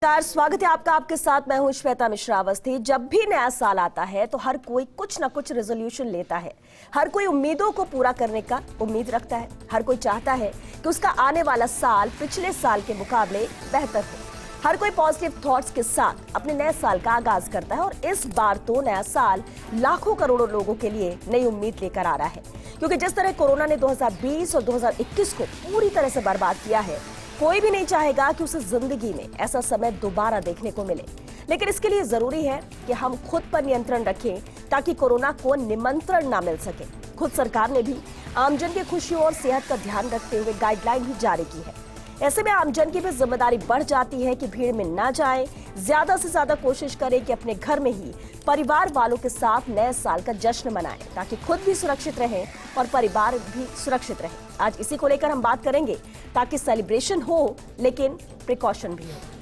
नमस्कार, स्वागत है आपका। आपके साथ मैं हूं श्वेता मिश्रा अवस्थी। जब भी नया साल आता है तो हर कोई कुछ ना कुछ रेजोल्यूशन लेता है। हर कोई उम्मीदों को पूरा करने का उम्मीद रखता है। हर कोई चाहता है कि उसका आने वाला साल पिछले साल के मुकाबले बेहतर हो। हर कोई पॉजिटिव थॉट्स के साथ अपने नए साल का आगाज करता है और इस बार तो नया साल लाखों करोड़ों लोगों के लिए नई उम्मीद लेकर आ रहा है, क्योंकि जिस तरह कोरोना ने 2020 और 2021 को पूरी तरह से बर्बाद किया है, कोई भी नहीं चाहेगा कि उसे जिंदगी में ऐसा समय दोबारा देखने को मिले। लेकिन इसके लिए जरूरी है कि हम खुद पर नियंत्रण रखें ताकि कोरोना को निमंत्रण ना मिल सके। खुद सरकार ने भी आमजन की खुशियों और सेहत का ध्यान रखते हुए गाइडलाइन भी जारी की है। ऐसे में आमजन की भी जिम्मेदारी बढ़ जाती है कि भीड़ में ना जाए, ज्यादा से ज्यादा कोशिश करें कि अपने घर में ही परिवार वालों के साथ नए साल का जश्न मनाएं, ताकि खुद भी सुरक्षित रहें और परिवार भी सुरक्षित रहे। आज इसी को लेकर हम बात करेंगे, ताकि सेलिब्रेशन हो लेकिन प्रिकॉशन भी हो।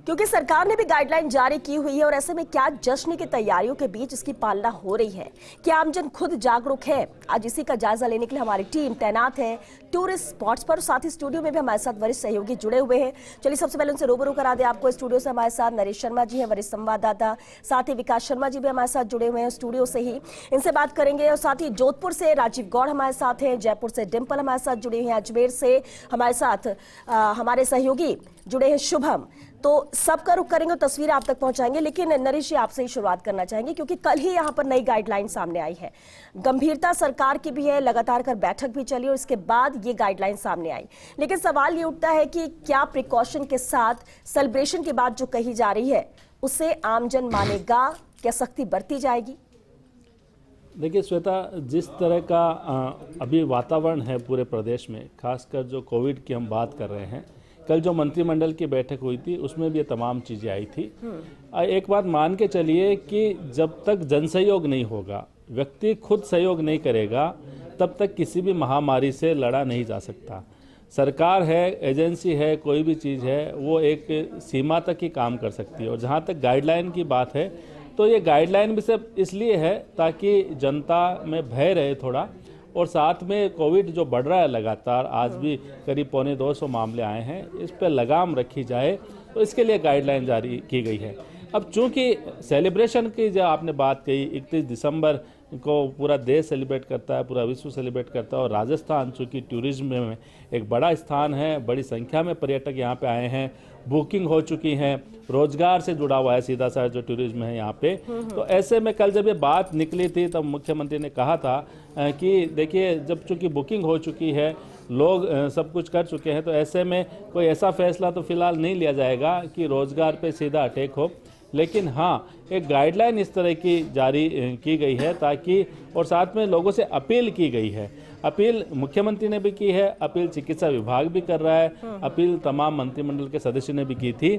क्योंकि सरकार ने भी गाइडलाइन जारी की हुई है और ऐसे में क्या जश्न की तैयारियों के बीच इसकी पालना हो रही है, क्या आमजन खुद जागरूक है? आज इसी का जायजा लेने के लिए हमारी टीम तैनात है टूरिस्ट स्पॉट्स पर। साथ ही स्टूडियो में भी हमारे साथ वरिष्ठ सहयोगी जुड़े हुए हैं। चलिए सबसे पहले उनसे रूबरू करा दे आपको। स्टूडियो से हमारे साथ नरेश शर्मा जी हैं, वरिष्ठ संवाददाता। साथ ही विकास शर्मा जी भी हमारे साथ जुड़े हुए हैं स्टूडियो से ही, इनसे बात करेंगे। और साथ ही जोधपुर से राजीव गौड़ हमारे साथ हैं, जयपुर से डिम्पल हमारे साथ जुड़े हैं, अजमेर से हमारे साथ हमारे सहयोगी जुड़े हैं शुभम। तो सबका रुख करेंगे और तस्वीरें आप तक पहुंचाएंगे। लेकिन नरेश जी, आपसे ही शुरुआत करना चाहेंगे, क्योंकि कल ही यहां पर नई गाइडलाइन सामने आई है। गंभीरता सरकार की भी है, लगातार कर बैठक भी चली और इसके बाद ये गाइडलाइन सामने आई। लेकिन सवाल ये उठता है कि क्या प्रिकॉशन के साथ सेलिब्रेशन की बात जो कही जा रही है उसे आमजन मानेगा? क्या सख्ती बरती जाएगी? देखिए श्वेता, जिस तरह का अभी वातावरण है पूरे प्रदेश में, खासकर जो कोविड की हम बात कर रहे हैं, कल जो मंत्रिमंडल की बैठक हुई थी उसमें भी ये तमाम चीज़ें आई थी। एक बात मान के चलिए कि जब तक जनसहयोग नहीं होगा, व्यक्ति खुद सहयोग नहीं करेगा, तब तक किसी भी महामारी से लड़ा नहीं जा सकता। सरकार है, एजेंसी है, कोई भी चीज़ है, वो एक सीमा तक ही काम कर सकती है। और जहाँ तक गाइडलाइन की बात है, तो ये गाइडलाइन भी सिर्फ इसलिए है ताकि जनता में भय रहे थोड़ा, और साथ में कोविड जो बढ़ रहा है लगातार, आज भी करीब 250 मामले आए हैं, इस पर लगाम रखी जाए, तो इसके लिए गाइडलाइन जारी की गई है। अब चूंकि सेलिब्रेशन की जो आपने बात कही, 31 दिसंबर को पूरा देश सेलिब्रेट करता है, पूरा विश्व सेलिब्रेट करता है, और राजस्थान चूँकि टूरिज्म में एक बड़ा स्थान है, बड़ी संख्या में पर्यटक यहाँ पे आए हैं, बुकिंग हो चुकी हैं, रोजगार से जुड़ा हुआ है सीधा सा जो टूरिज्म है यहाँ पे। तो ऐसे में कल जब ये बात निकली थी तब मुख्यमंत्री ने कहा था कि देखिए, जब चूँकि बुकिंग हो चुकी है, लोग सब कुछ कर चुके हैं, तो ऐसे में कोई ऐसा फैसला तो फिलहाल नहीं लिया जाएगा कि रोजगार पे सीधा अटैक हो। लेकिन हाँ, एक गाइडलाइन इस तरह की जारी की गई है ताकि, और साथ में लोगों से अपील की गई है। अपील मुख्यमंत्री ने भी की है, अपील चिकित्सा विभाग भी कर रहा है, अपील तमाम मंत्रिमंडल के सदस्यों ने भी की थी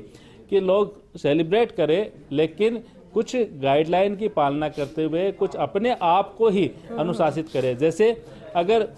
कि लोग सेलिब्रेट करें, लेकिन कुछ गाइडलाइन की पालना करते हुए कुछ अपने आप को ही अनुशासित करें। जैसे अगर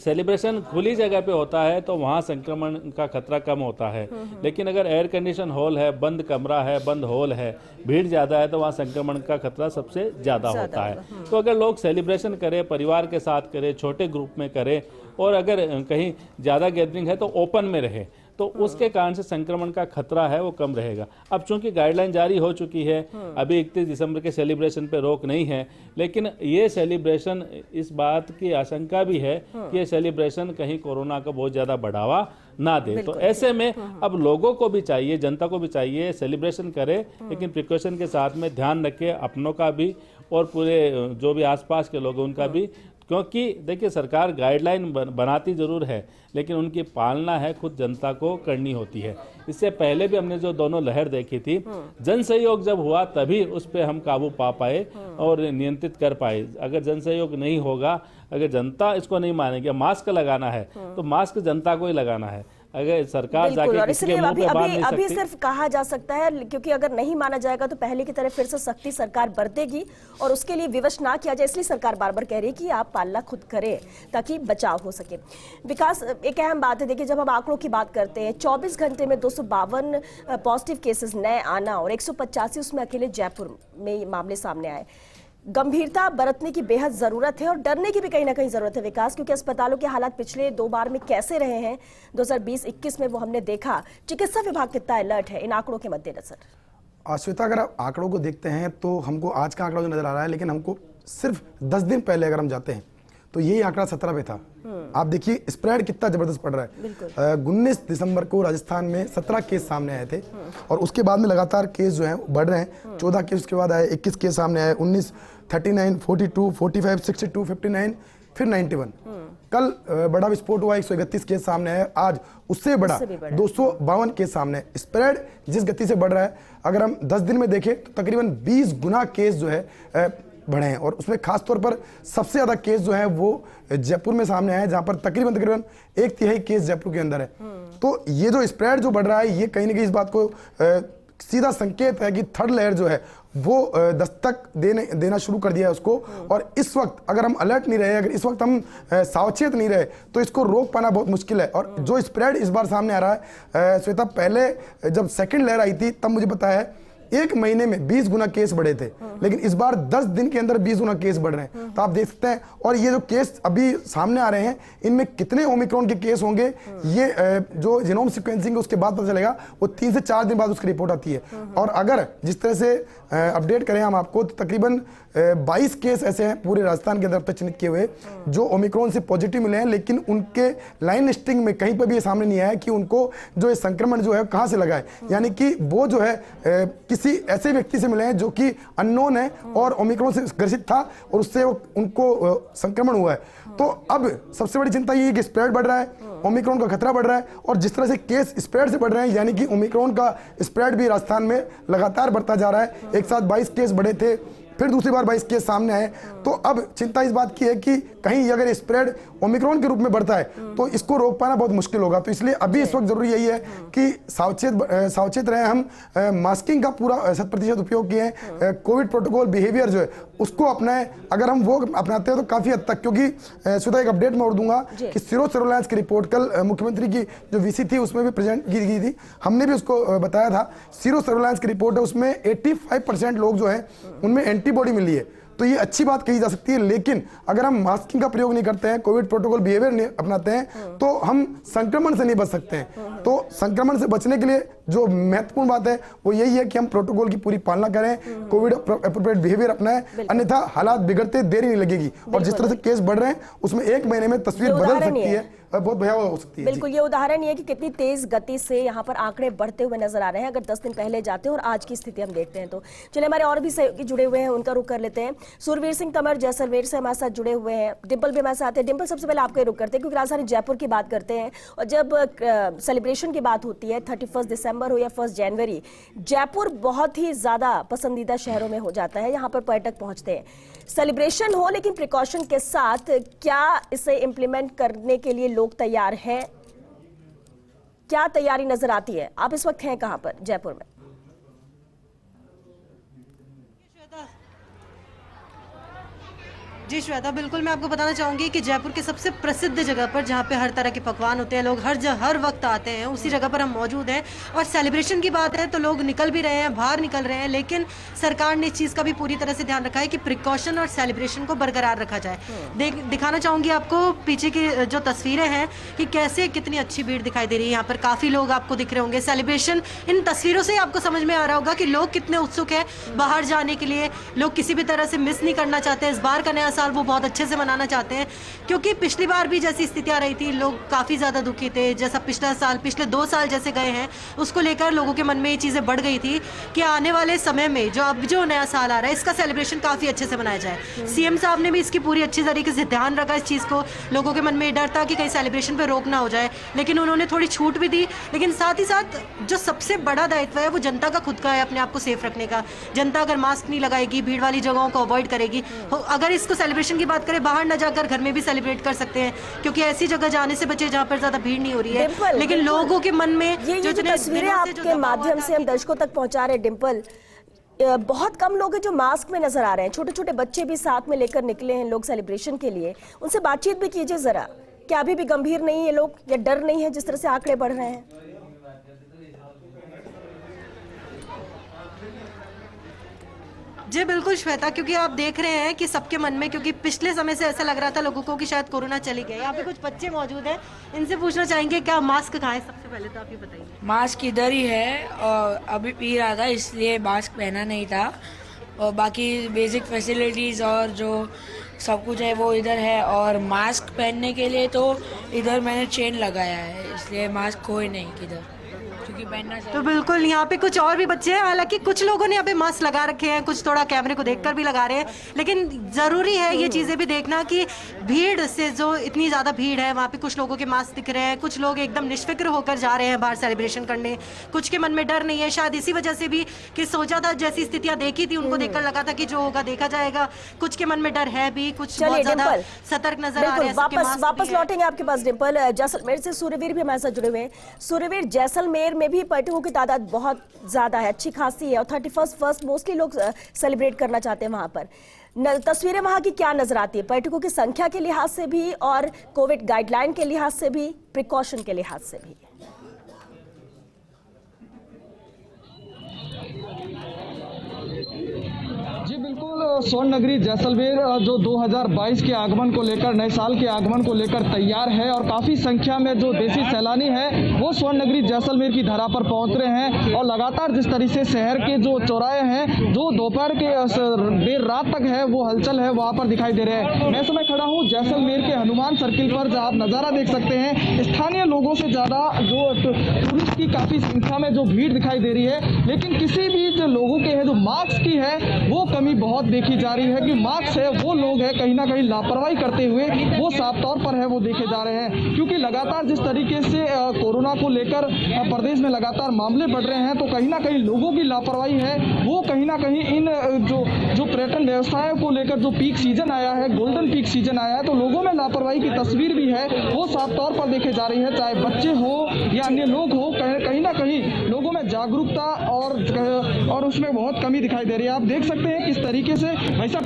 सेलिब्रेशन खुली जगह पे होता है तो वहाँ संक्रमण का खतरा कम होता है, लेकिन अगर एयर कंडीशन हॉल है, बंद कमरा है, बंद हॉल है, भीड़ ज़्यादा है, तो वहाँ संक्रमण का खतरा सबसे ज़्यादा होता है। तो अगर लोग सेलिब्रेशन करें, परिवार के साथ करें, छोटे ग्रुप में करें, और अगर कहीं ज़्यादा गैदरिंग है तो ओपन में रहे, तो उसके कारण से संक्रमण का खतरा है वो कम रहेगा। अब चूंकि गाइडलाइन जारी हो चुकी है, अभी 31 दिसंबर के सेलिब्रेशन पे रोक नहीं है, लेकिन ये सेलिब्रेशन, इस बात की आशंका भी है कि ये सेलिब्रेशन कहीं कोरोना का बहुत ज़्यादा बढ़ावा ना दे। तो ऐसे में अब लोगों को भी चाहिए, जनता को भी चाहिए, सेलिब्रेशन करे, लेकिन प्रिकॉशन के साथ में ध्यान रखे अपनों का भी और पूरे जो भी आसपास के लोग हैं उनका भी। क्योंकि देखिए, सरकार गाइडलाइन बनाती ज़रूर है, लेकिन उनकी पालना है खुद जनता को करनी होती है। इससे पहले भी हमने जो दोनों लहर देखी थी, जन सहयोग जब हुआ तभी उस पर हम काबू पा पाए और नियंत्रित कर पाए। अगर जन सहयोग नहीं होगा, अगर जनता इसको नहीं मानेगी, मास्क लगाना है तो मास्क जनता को ही लगाना है, अगर सरकार बिल्कुल, जाके और किसी के इसलिए मुंह अभी पे बांध अभी नहीं अभी सकती। सिर्फ कहा जा सकता है, क्योंकि अगर नहीं माना जाएगा तो पहले की तरह फिर से सख्ती सरकार बरतेगी और उसके लिए विवश ना किया जाए, इसलिए सरकार बार बार कह रही है कि आप पालना खुद करें ताकि बचाव हो सके। विकास, एक अहम बात है, देखिए जब हम आंकड़ों की बात करते हैं, 24 घंटे में 252 पॉजिटिव केसेस नए आना और 185 उसमें अकेले जयपुर में ये मामले सामने आए। गंभीरता बरतने की बेहद जरूरत है और डरने की भी कहीं ना कहीं जरूरत है विकास, क्योंकि अस्पतालों के हालात पिछले 2 बार में कैसे रहे हैं, 2020-21 में वो हमने देखा। चिकित्सा विभाग कितना अलर्ट है इन आंकड़ों के मद्देनजर? श्वेता, अगर आप आंकड़ों को देखते हैं तो हमको आज का आंकड़ा जो नजर आ रहा है, लेकिन हमको सिर्फ 10 दिन पहले अगर हम जाते हैं तो यही आंकड़ा 17 पे था। आप देखिए स्प्रेड कितना जबरदस्त पड़ रहा है। 19 दिसंबर को राजस्थान में 17 केस सामने आए थे और उसके बाद में लगातार केस जो हैं बढ़ रहे हैं। 14 केस उसके बाद आए, 21 केस सामने आए, 19, 39, 42, 45, 62, 59, फिर 91। कल बड़ा विस्फोट हुआ, 131 केस सामने आए। आज उससे बड़ा 252 केस सामने है। स्प्रेड जिस गति से बढ़ रहा है, अगर हम 10 दिन में देखें तो तकरीबन 20 गुना केस जो है बढ़े हैं और उसमें खासतौर पर सबसे ज़्यादा केस जो है वो जयपुर में सामने आए, जहां पर तकरीबन 1/3 केस जयपुर के अंदर है। तो ये जो स्प्रेड जो बढ़ रहा है, ये कहीं ना कहीं इस बात को सीधा संकेत है कि थर्ड लेयर जो है वो दस्तक देना शुरू कर दिया है उसको। और इस वक्त अगर हम अलर्ट नहीं रहे, अगर इस वक्त हम सावचेत नहीं रहे तो इसको रोक पाना बहुत मुश्किल है। और जो स्प्रेड इस बार सामने आ रहा है श्वेता, पहले जब सेकंड लहर आई थी तब मुझे पता है 1 महीने में 20 गुना केस बढ़े थे, लेकिन इस बार 10 दिन के अंदर 20 गुना केस बढ़ रहे हैं। तो आप देख सकते हैं, और ये जो केस अभी सामने आ रहे हैं इनमें कितने ओमिक्रॉन के केस होंगे, ये जो जीनोम सीक्वेंसिंग उसके बाद पता चलेगा। वो 3 से 4 दिन बाद उसकी रिपोर्ट आती है। और अगर जिस तरह से अपडेट करें हम आपको, तो तकरीबन 22 केस ऐसे हैं पूरे राजस्थान के अंदर तक चिन्हित किए हुए जो ओमिक्रॉन से पॉजिटिव मिले हैं, लेकिन उनके लाइन लिस्टिंग में कहीं पर भी ये सामने नहीं आया कि उनको जो ये संक्रमण जो है कहां से लगा है। यानी कि वो जो है किसी ऐसे व्यक्ति से मिले हैं जो कि अननोन है और ओमिक्रॉन से ग्रसित था और उससे उनको संक्रमण हुआ है। तो अब सबसे बड़ी चिंता ये है कि स्प्रेड बढ़ रहा है, ओमिक्रॉन का खतरा बढ़ रहा है, और जिस तरह से केस स्प्रेड से बढ़ रहे हैं, यानी कि ओमिक्रॉन का स्प्रेड भी राजस्थान में लगातार बढ़ता जा रहा है। एक साथ 22 केस बढ़े थे, फिर दूसरी बार 22 केस सामने आए। तो अब चिंता इस बात की है कि कहीं अगर स्प्रेड ओमिक्रॉन के रूप में बढ़ता है तो इसको रोक पाना बहुत मुश्किल होगा। तो इसलिए अभी इस वक्त जरूरी यही है कि सावचेत रहे हम, मास्किंग का पूरा 100% उपयोग किए, कोविड प्रोटोकॉल बिहेवियर जो है उसको अपनाएं। अगर हम वो अपनाते हैं तो काफी हद तक, क्योंकि सुधा एक अपडेट मैं और दूंगा कि सीरो सर्वेलेंस की रिपोर्ट कल मुख्यमंत्री की जो वीसी थी उसमें भी प्रेजेंट की गई थी, हमने भी उसको बताया था। सीरो सर्वेलेंस की रिपोर्ट है, उसमें 85% लोग जो है उनमें एंटीबॉडी मिली है। तो ये अच्छी बात कही जा सकती है, लेकिन अगर हम मास्किंग का प्रयोग नहीं करते हैं, कोविड प्रोटोकॉल बिहेवियर नहीं अपनाते हैं, तो हम संक्रमण से नहीं बच सकते हैं। तो संक्रमण से बचने के लिए जो महत्वपूर्ण बात है वो यही है कि हम प्रोटोकॉल की पूरी पालना करें, कोविड एप्रोप्रिएट बिहेवियर अपनाएं, अन्यथा हालात बिगड़ते देरी नहीं लगेगी। और जिस तरह से केस बढ़ रहे हैं उसमें 1 महीने में तस्वीर बदल सकती है, बहुत भयावह हो सकती है। बिल्कुल, ये उदाहरण ये है कि कितनी तेज गति से यहाँ पर आंकड़े बढ़ते हुए नजर आ रहे हैं अगर 10 दिन पहले जाते हैं और आज की स्थिति हम देखते हैं। तो चलिए, हमारे और भी सहयोगी जुड़े हुए हैं, उनका रुख कर लेते हैं। सुरवीर सिंह तंवर जैसलमेर से हमारे साथ जुड़े हुए हैं, डिम्पल भी हमारे साथ है। डिम्पल, सबसे पहले आपका रुख करते हैं क्योंकि राजधानी जयपुर की बात करते हैं और जब सेलिब्रेशन की बात होती है 31 दिसंबर हो या 1 जनवरी, जयपुर बहुत ही ज्यादा पसंदीदा शहरों में हो जाता है, यहाँ पर पर्यटक पहुंचते हैं। सेलिब्रेशन हो लेकिन प्रिकॉशन के साथ, क्या इसे इंप्लीमेंट करने के लिए लोग तैयार हैं? क्या तैयारी नजर आती है? आप इस वक्त हैं कहां पर जयपुर में? जी श्वेता, बिल्कुल मैं आपको बताना चाहूँगी कि जयपुर के सबसे प्रसिद्ध जगह पर जहाँ पे हर तरह के पकवान होते हैं, लोग हर वक्त आते हैं, उसी जगह पर हम मौजूद हैं। और सेलिब्रेशन की बात है तो लोग निकल भी रहे हैं, बाहर निकल रहे हैं, लेकिन सरकार ने इस चीज़ का भी पूरी तरह से ध्यान रखा है कि प्रिकॉशन और सेलिब्रेशन को बरकरार रखा जाए। दिखाना चाहूँगी आपको पीछे की जो तस्वीरें हैं कि कैसे कितनी अच्छी भीड़ दिखाई दे रही है। यहाँ पर काफ़ी लोग आपको दिख रहे होंगे। सेलिब्रेशन इन तस्वीरों से आपको समझ में आ रहा होगा कि लोग कितने उत्सुक हैं बाहर जाने के लिए। लोग किसी भी तरह से मिस नहीं करना चाहते, इस बार का नया साल वो बहुत अच्छे से मनाना चाहते हैं, क्योंकि पिछली बार भी जैसी स्थिति आ रही थी, लोग काफ़ी ज़्यादा दुखी थे। जैसा पिछले 2 साल जैसे गए हैं, उसको लेकर लोगों के मन में ये चीज़ें बढ़ गई थी कि आने वाले समय में जो नया साल आ रहा है इसका सेलिब्रेशन काफ़ी अच्छे से मनाया जाए। सीएम साहब ने भी इसकी पूरी अच्छी तरीके से ध्यान रखा इस चीज़ को। लोगों के मन में डर था कि कहीं सेलिब्रेशन पर रोक ना हो जाए, लेकिन उन्होंने थोड़ी छूट भी दी। लेकिन साथ ही साथ जो सबसे बड़ा दायित्व है वो जनता का खुद का है, अपने आप को सेफ रखने का। जनता अगर मास्क नहीं लगाएगी, भीड़ वाली जगहों को अवॉइड करेगी, अगर इसको सेलिब्रेशन की बात करें, बाहर न जाकर घर में भी सेलिब्रेट कर सकते हैं, क्योंकि ऐसी जगह जाने से बचे जहाँ पर ज्यादा भीड़ नहीं हो रही है। लेकिन लोगों के मन में ये जो तस्वीरें आपके माध्यम से हम दर्शकों तक पहुंचा रहे हैं डिम्पल, बहुत कम लोग हैं जो मास्क में नजर आ रहे हैं, छोटे छोटे बच्चे भी साथ में लेकर निकले हैं लोग सेलिब्रेशन के लिए, उनसे बातचीत भी कीजिए जरा, क्या अभी भी गंभीर नहीं है लोग या डर नहीं है जिस तरह से आंकड़े बढ़ रहे हैं? जी बिल्कुल श्वेता, क्योंकि आप देख रहे हैं कि सबके मन में, क्योंकि पिछले समय से ऐसा लग रहा था लोगों को कि शायद कोरोना चली गई। यहाँ पे कुछ बच्चे मौजूद हैं, इनसे पूछना चाहेंगे क्या मास्क कहाँ है? सबसे पहले तो आप ये बताइए। मास्क इधर ही है और अभी पी रहा था इसलिए मास्क पहना नहीं था, और बाकी बेसिक फैसिलिटीज़ और जो सब कुछ है वो इधर है, और मास्क पहनने के लिए तो इधर मैंने चेन लगाया है, इसलिए मास्क खोए नहीं किधर, क्योंकि पहनना चाहिए। तो बिल्कुल यहाँ पे कुछ और भी बच्चे हैं, हालांकि कुछ लोगों ने यहाँ पे मास्क लगा रखे हैं, कुछ थोड़ा कैमरे को देखकर भी लगा रहे हैं, लेकिन जरूरी है ये चीजें भी देखना कि भीड़ से जो इतनी ज्यादा भीड़ है वहाँ पे कुछ लोगों के मास्क दिख रहे हैं, कुछ लोग एकदम निष्फिक्र होकर जा रहे हैं बाहर सेलिब्रेशन करने, कुछ के मन में डर नहीं है, शायद इसी वजह से भी कि सोचा था, जैसी स्थितियां देखी थी उनको देखकर लगा था कि जो होगा देखा जाएगा, कुछ के मन में डर है भी, कुछ बहुत ज्यादा सतर्क नजर आ रहे हैं। वापस लौटेंगे आपके पास डिम्पल। जैसलमेर से सूर्यवीर भी हमारे साथ जुड़े हुए हैं। सूर्यवीर, जैसलमेर में भी पर्यटकों की तादाद बहुत ज्यादा है, अच्छी खासी है, और 31 फर्स्ट मोस्टली लोग सेलिब्रेट करना चाहते हैं वहां पर। तस्वीरें वहां की क्या नजर आती है, पर्यटकों की संख्या के लिहाज से भी और कोविड गाइडलाइन के लिहाज से भी, प्रिकॉशन के लिहाज से भी? जी बिल्कुल, स्वर्ण नगरी जैसलमेर जो 2022 के आगमन को लेकर, नए साल के आगमन को लेकर तैयार है, और काफ़ी संख्या में जो देशी सैलानी है वो स्वर्ण नगरी जैसलमेर की धरा पर पहुंच रहे हैं, और लगातार जिस तरह से शहर के जो चौराहे हैं जो दोपहर के देर रात तक है वो हलचल है वहाँ पर दिखाई दे रहे हैं। मैं समय खड़ा हूँ जैसलमेर के हनुमान सर्किल पर, जहाँ आप नज़ारा देख सकते हैं, स्थानीय लोगों से ज़्यादा जो टूरिस्ट की काफ़ी संख्या में जो भीड़ दिखाई दे रही है, लेकिन किसी भी जो लोगों के है जो मास्क की है वो कमी बहुत देखी जा रही है, कि मास्क है वो लोग है कहीं ना कहीं लापरवाही करते हुए वो साफ तौर पर है वो देखे जा रहे हैं, क्योंकि लगातार जिस तरीके से कोरोना को लेकर प्रदेश में लगातार मामले बढ़ रहे हैं, तो कहीं ना कहीं लोगों की लापरवाही है वो कहीं ना कहीं इन जो पर्यटन व्यवसाय को लेकर जो पीक सीजन आया है, गोल्डन पीक सीजन आया है, तो लोगों में लापरवाही की तस्वीर भी है वो साफ तौर पर देखे जा रही है, चाहे बच्चे हो या अन्य लोग हो, कहीं ना कहीं लोगों में जागरूकता और उसमें बहुत कमी दिखाई दे रही है। आप देख सकते हैं किस तरीके से। भाई साहब,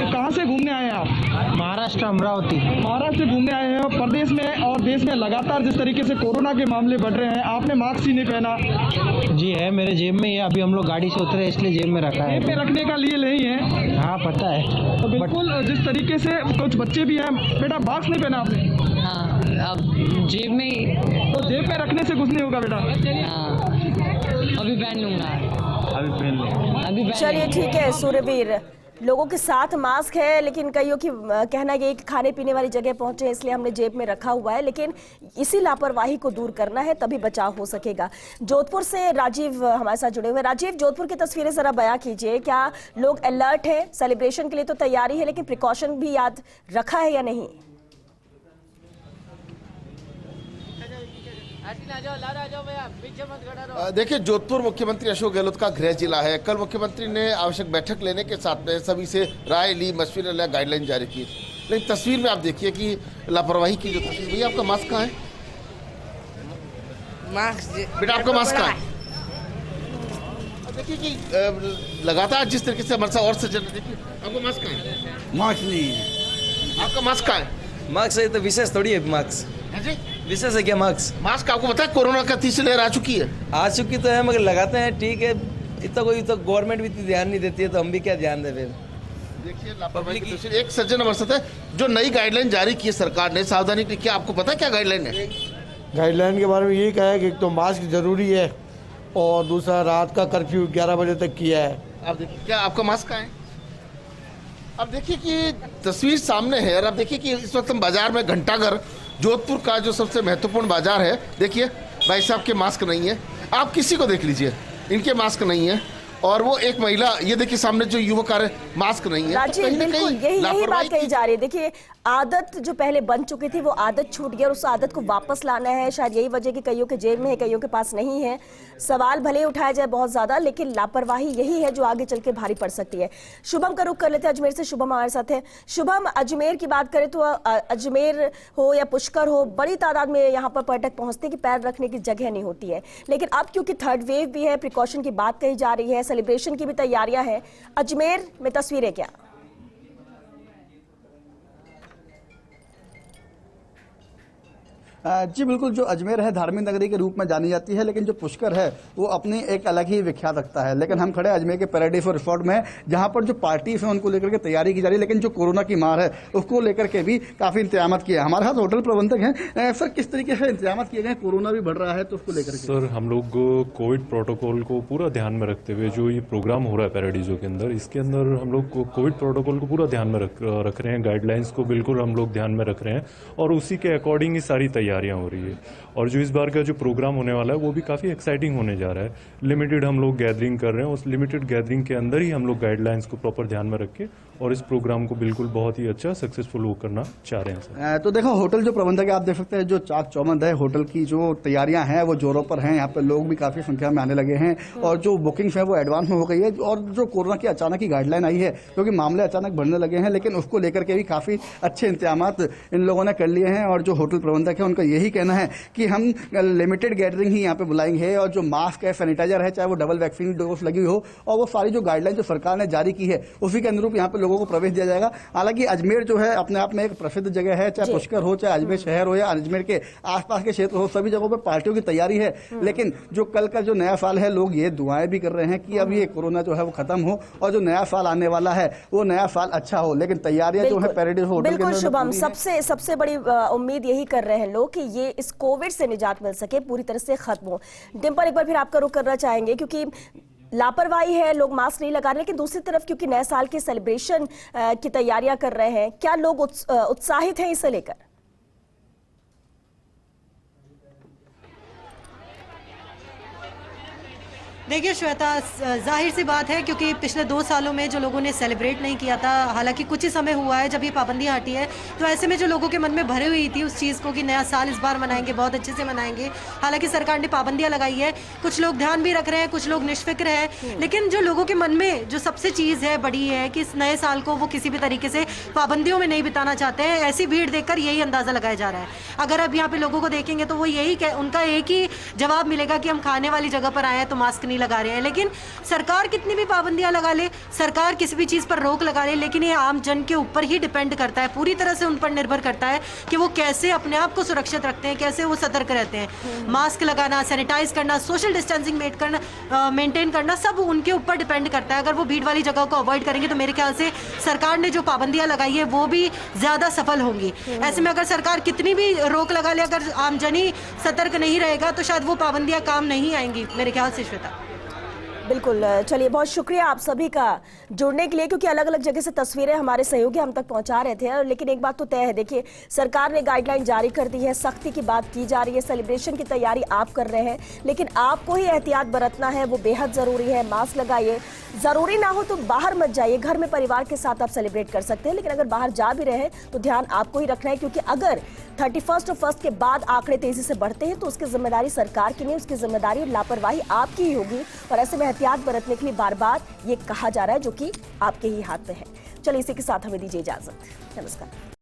कहाँ से घूमने आए हैं आप? महाराष्ट्र, अमरावती। महाराष्ट्र से घूमने आए हैं। प्रदेश में और देश में लगातार जिस तरीके से कोरोना के मामले बढ़ रहे हैं, आपने मास्क ही नहीं पहना। जी है, मेरे जेब में ही है, अभी हम लोग गाड़ी से उतरे इसलिए जेब में रखा है। जेब में रखने का लिए नहीं है? हाँ पता है। तो बिल्कुल जिस तरीके से कुछ बच्चे भी हैं। बेटा मास्क नहीं पहना आपने? हाँ, अब जेब में ही। तो जेब में रखने से कुछ नहीं होगा बेटा? हाँ, अभी पहन लूंगा। अभी पहन ले। अभी चलिए ठीक है सूर्यवीर, लोगों के साथ मास्क है, लेकिन कईयों की कहना है कि खाने पीने वाली जगह पहुंचे इसलिए हमने जेब में रखा हुआ है, लेकिन इसी लापरवाही को दूर करना है तभी बचाव हो सकेगा। जोधपुर से राजीव हमारे साथ जुड़े हुए। राजीव, जोधपुर की तस्वीरें जरा बयां कीजिए, क्या लोग अलर्ट है? सेलिब्रेशन के लिए तो तैयारी है, लेकिन प्रिकॉशन भी याद रखा है या नहीं? देखिए, जोधपुर मुख्यमंत्री अशोक गहलोत का गृह जिला है। कल मुख्यमंत्री ने आवश्यक बैठक लेने के साथ में सभी से राय ली, मशवरे लिया, गाइडलाइन जारी की, लेकिन तस्वीर में आप देखिए कि लापरवाही की जो तस्वीर। भैया आपका मास्क कहाँ है? मास्क बेटा आपका मास्क कहाँ है? देखिए कि लगातार जिस तरीके से हमारे साथ और सज्जन, देखिए आपका मास्क कहाँ है? मास्क नहीं है। आपका मास्क कहाँ है? मास्क है तो विशेष थोड़ी है। मास्क विशेष है क्या? मास्क आपको पता है कोरोना का तीसरी लहर आ चुकी है? आ चुकी तो है, मगर लगाते हैं, ठीक है। इतना कोई तो गवर्नमेंट भी इतनी ध्यान नहीं देती है, तो हम भी क्या ध्यान दें फिर। देखिए लापरवाही की तस्वीर। एक सज्जन हमारे साथ है जो नई गाइडलाइन जारी की है सरकार ने, सावधानी की। क्या आपको पता है क्या गाइडलाइन है? गाइडलाइन के बारे में यही कहा है कि एक तो मास्क जरूरी है, और दूसरा रात का कर्फ्यू 11 बजे तक किया है। आप देखिए, क्या आपका मास्क कहाँ है? अब देखिए कि तस्वीर सामने है, और अब देखिए कि इस वक्त हम बाजार में, घंटाघर जोधपुर का जो सबसे महत्वपूर्ण बाजार है, देखिए भाई साहब के मास्क नहीं है। आप किसी को देख लीजिए, इनके मास्क नहीं है, और वो एक महिला, ये देखिए सामने जो युवक आ रहे, मास्क नहीं है। राजीव, बिल्कुल यही बात कही जा रही है। देखिए आदत जो पहले बन चुकी थी वो आदत छूट गई और उस आदत को वापस लाना है। शायद यही वजह कि कईयों के जेब में है, कईयों के पास नहीं है। सवाल भले उठाया जाए बहुत ज्यादा, लेकिन लापरवाही यही है जो आगे चल के भारी पड़ सकती है। शुभम का रुख कर लेते हैं अजमेर से। शुभम हमारे साथ है। शुभम, अजमेर की बात करें तो अजमेर हो या पुष्कर हो, बड़ी तादाद में यहाँ पर पर्यटक पहुंचते हैं कि पैर रखने की जगह नहीं होती है। लेकिन अब क्योंकि थर्ड वेव भी है, प्रिकॉशन की बात कही जा रही है, सेलिब्रेशन की भी तैयारियां हैं, अजमेर में तस्वीरें क्या? जी बिल्कुल, जो अजमेर है धार्मिक नगरी के रूप में जानी जाती है, लेकिन जो पुष्कर है वो अपनी एक अलग ही विख्यात रखता है। लेकिन हम खड़े अजमेर के पैराडाइज रिसोर्ट में, जहां पर जो पार्टीज हैं उनको लेकर के तैयारी की जा रही है, लेकिन जो कोरोना की मार है उसको लेकर के भी काफी इंतजाम किए हैं। हमारे साथ होटल प्रबंधक हैं। सर, किस तरीके से इंतजाम किए गए? कोरोना भी बढ़ रहा है तो उसको लेकर के। सर, हम लोग कोविड प्रोटोकॉल को पूरा ध्यान में रखते हुए जो ये प्रोग्राम हो रहा है पैराडाइजो के अंदर, इसके अंदर हम लोग कोविड प्रोटोकॉल को पूरा ध्यान में रख रहे हैं। गाइडलाइंस को बिल्कुल हम लोग ध्यान में रख रहे हैं और उसी के अकॉर्डिंग ही सारी तैयारियां हो रही है। और जो इस बार का जो प्रोग्राम होने वाला है वो भी काफ़ी एक्साइटिंग होने जा रहा है। लिमिटेड हम लोग गैदरिंग कर रहे हैं, उस लिमिटेड गैदरिंग के अंदर ही हम लोग गाइडलाइंस को प्रॉपर ध्यान में रख के और इस प्रोग्राम को बिल्कुल बहुत ही अच्छा सक्सेसफुल वो करना चाह रहे हैं सर। तो देखो, होटल जो प्रबंधक है आप देख सकते हैं, जो चाक चौबंद है, होटल की जो तैयारियां हैं वो जोरों पर हैं। यहाँ पे लोग भी काफ़ी संख्या में आने लगे हैं और जो बुकिंग्स है वो एडवांस में हो गई है। और जो कोरोना की अचानक ही गाइडलाइन आई है, क्योंकि मामले अचानक बढ़ने लगे हैं, लेकिन उसको लेकर के भी काफ़ी अच्छे इंतजाम इन लोगों ने कर लिए हैं। और जो होटल प्रबंधक है उनका यही कहना है कि हम लिमिटेड गैदरिंग ही यहाँ पे बुलाएंगे और जो मास्क है, सैनिटाइजर है, चाहे वो डबल वैक्सीन डोज लगी हुई हो, और वो सारी जो गाइडलाइन जो सरकार ने जारी की है उसी के अनुरूप यहाँ पे लोगों को प्रवेश दिया जाएगा। हालांकि अजमेर जो है अपने आप में एक प्रसिद्ध जगह है, चाहे पुष्कर हो, चाहे अजमेर शहर हो या अजमेर के आसपास के क्षेत्र हो, सभी जगहों पर पार्टियों की तैयारी है। लेकिन जो कल का जो नया साल है, लोग ये दुआएं भी कर रहे हैं कि अब ये कोरोना जो है वो खत्म हो और जो नया साल आने वाला है वो नया साल अच्छा हो। लेकिन तैयारियां जो है पैराडाइज होटल बिल्कुल शुभम, सबसे बड़ी उम्मीद यही कर रहे हैं लोग कि ये इस कोविड से निजात मिल सके, पूरी तरह से खत्म हो। डिंपल, एक बार फिर आपका रुख करना चाहेंगे, क्योंकि लापरवाही है, लोग मास्क नहीं लगा रहे, लेकिन दूसरी तरफ क्योंकि नए साल के सेलिब्रेशन की तैयारियां कर रहे हैं, क्या लोग उत्साहित हैं इसे लेकर? देखिए श्वेता, जाहिर सी बात है क्योंकि पिछले 2 सालों में जो लोगों ने सेलिब्रेट नहीं किया था, हालांकि कुछ ही समय हुआ है जब ये पाबंदियां हटी है, तो ऐसे में जो लोगों के मन में भरी हुई थी उस चीज़ को कि नया साल इस बार मनाएंगे, बहुत अच्छे से मनाएंगे। हालांकि सरकार ने पाबंदियां लगाई है, कुछ लोग ध्यान भी रख रहे हैं, कुछ लोग निष्फिक्र हैं, लेकिन जो लोगों के मन में जो सबसे चीज़ है बड़ी है कि इस नए साल को वो किसी भी तरीके से पाबंदियों में नहीं बिताना चाहते हैं। ऐसी भीड़ देखकर यही अंदाज़ा लगाया जा रहा है। अगर अब यहाँ पे लोगों को देखेंगे तो वो उनका एक ही जवाब मिलेगा कि हम खाने वाली जगह पर आए हैं तो मास्क नहीं लगा रहे हैं। लेकिन सरकार कितनी भी पाबंदियां लगा ले, सरकार किसी भी चीज पर रोक लगा ले, लेकिन ये आम जन के ऊपर ही डिपेंड करता है, पूरी तरह से उन पर निर्भर करता है कि वो कैसे अपने आप को सुरक्षित रखते हैं, कैसे वो सतर्क रहते हैं। मास्क लगाना, सैनिटाइज करना, सोशल डिस्टेंसिंग मेंटेन करना, सब उनके ऊपर डिपेंड करता है। अगर वो भीड़ वाली जगह को अवॉइड करेंगे तो मेरे ख्याल से सरकार ने जो पाबंदियां लगाई है वो भी ज्यादा सफल होंगी। ऐसे में अगर सरकार कितनी भी रोक लगा ले, अगर आम जन ही सतर्क नहीं रहेगा तो शायद वो पाबंदियां काम नहीं आएंगी मेरे ख्याल से। श्वेता, बिल्कुल, चलिए बहुत शुक्रिया आप सभी का जुड़ने के लिए, क्योंकि अलग अलग जगह से तस्वीरें हमारे सहयोगी हम तक पहुंचा रहे थे। लेकिन एक बात तो तय है, देखिए सरकार ने गाइडलाइन जारी कर दी है, सख्ती की बात की जा रही है, सेलिब्रेशन की तैयारी आप कर रहे हैं, लेकिन आपको ही एहतियात बरतना है, वो बेहद जरूरी है। मास्क लगाइए, जरूरी ना हो तो बाहर मत जाइए, घर में परिवार के साथ आप सेलिब्रेट कर सकते हैं, लेकिन अगर बाहर जा भी रहे हैं तो ध्यान आपको ही रखना है, क्योंकि अगर 31 और 1 के बाद आंकड़े तेजी से बढ़ते हैं तो उसकी जिम्मेदारी सरकार की नहीं, उसकी जिम्मेदारी और लापरवाही आपकी ही होगी। और ऐसे में एहतियात बरतने के लिए बार बार ये कहा जा रहा है, जो कि आपके ही हाथ में है। चलिए इसी के साथ हमें दीजिए इजाजत। नमस्कार।